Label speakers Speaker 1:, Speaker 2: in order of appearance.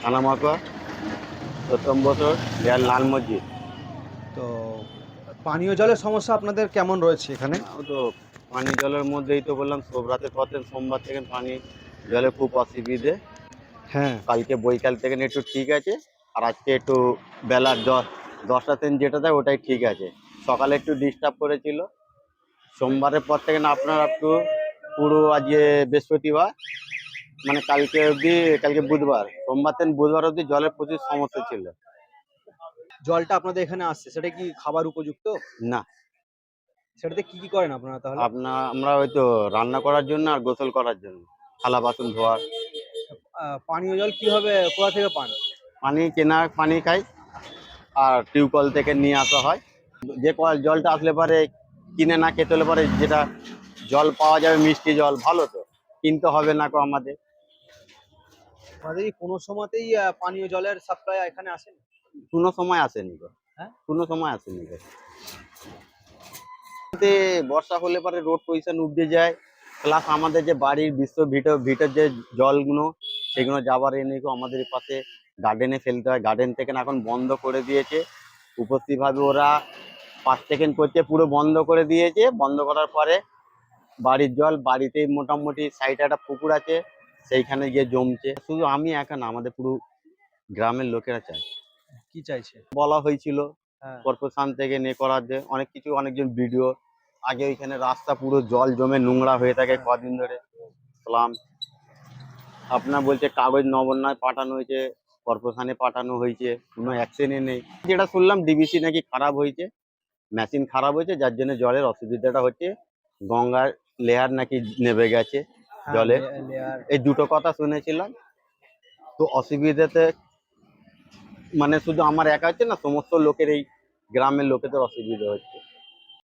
Speaker 1: থানা মাকুয়া ৭০ বছর লাল মসজিদ।
Speaker 2: তো পানীয় জলের সমস্যা আপনাদের কেমন রয়েছে এখানে?
Speaker 1: ও তো পানীয় জলের মধ্যেই তো বললাম, সব রাতের পর থেকে সোমবার থেকে পানি জলে খুব অসুবিধে।
Speaker 2: হ্যাঁ।
Speaker 1: কালকে বৈকাল থেকে একটু ঠিক আছে, আর আজকে একটু বেলার 10টা থেকে যেটা দেয় ওটাই ঠিক আছে। সকালে একটু ডিস্টার্ব করেছিল। সোমবারের পর থেকে না আপনার একটু পুরো আজকে বৃহস্পতিবার, মানে কালকে অবধি, কালকে বুধবার, সোমবার থেকে বুধবার অবধি জলের প্রচুর সমস্যা ছিল।
Speaker 2: জলটা আপনাদের এখানে আসছে সেটা কি খাবার উপযুক্ত?
Speaker 1: না,
Speaker 2: সেটাতে কি করেন আপনারা তাহলে?
Speaker 1: আমরা হয়তো রান্না করার জন্য আর গোসল করার জন্য, থালা বাসন ধোয়ার।
Speaker 2: পানীয় জল কিভাবে কোথা থেকে পান?
Speaker 1: পানি কেনা পানি খাই, আর টিউবওয়েল থেকে নিয়ে আসা হয়। যে জলটা আসলে পরে কিনে না খেতে হলে পরে যেটা জল পাওয়া যাবে মিষ্টি জল, ভালো তো কিনতে হবে না কো আমাদের।
Speaker 2: আপনাদের কি কোনো সময়তেই পানীয় জলের সাপ্লাই এখানে আসেনি?
Speaker 1: কোনো সময় আসেনি গো,
Speaker 2: হ্যাঁ?
Speaker 1: কোনো সময় আসেনি গো। বর্ষা হলে পরে রোড পজিশন উবড়ে যায়, প্লাস আমাদের যে বাড়ির ভিটের যে জলগুলো সেগুলো যাবার এনে আমাদের পাশে গার্ডেনে ফেলতে হয়। গার্ডেন থেকে এখন বন্ধ করে দিয়েছে উপস্থিতভাবে, ওরা 5 সেকেন্ড করতে পুরো বন্ধ করে দিয়েছে। বন্ধ করার পরে বাড়ির জল বাড়িতেই, মোটামুটি সাইডে একটা পুকুর আছে সেইখানে গিয়ে জমছে। শুধু আমি একা না, আমাদের পুরো গ্রামের লোকেরা চায়।
Speaker 2: কি চাইছে?
Speaker 1: বলা হয়েছিল
Speaker 2: হ্যাঁ।
Speaker 1: কর্পোরেশন থেকে করার যে অনেক কিছু, অনেকজন ভিডিও আগে ওইখানে রাস্তা পুরো জল জমে নোংরা হয়ে থাকে কদিন ধরে শুনলাম। আপনার বলছে কাগজ নবান্নয় পাঠানো হয়েছে, কর্পোরেশনে পাঠানো হয়েছে, কোনো অ্যাকশনই নেই। যেটা শুনলাম ডিবিসি নাকি খারাপ হয়েছে, মেশিন খারাপ হয়েছে, যার জন্য জলের অসুবিধাটা হচ্ছে। গঙ্গার লেয়ার নাকি নেমে গেছে
Speaker 2: হ্যাঁ,
Speaker 1: জলে,
Speaker 2: লেয়ার।
Speaker 1: এই দুটো কথা শুনেছিলাম। তো অসুবিধাতে মানে শুধু আমার একা হচ্ছে না, সমস্ত লোকের, এই গ্রামের লোকেদের অসুবিধা হচ্ছে।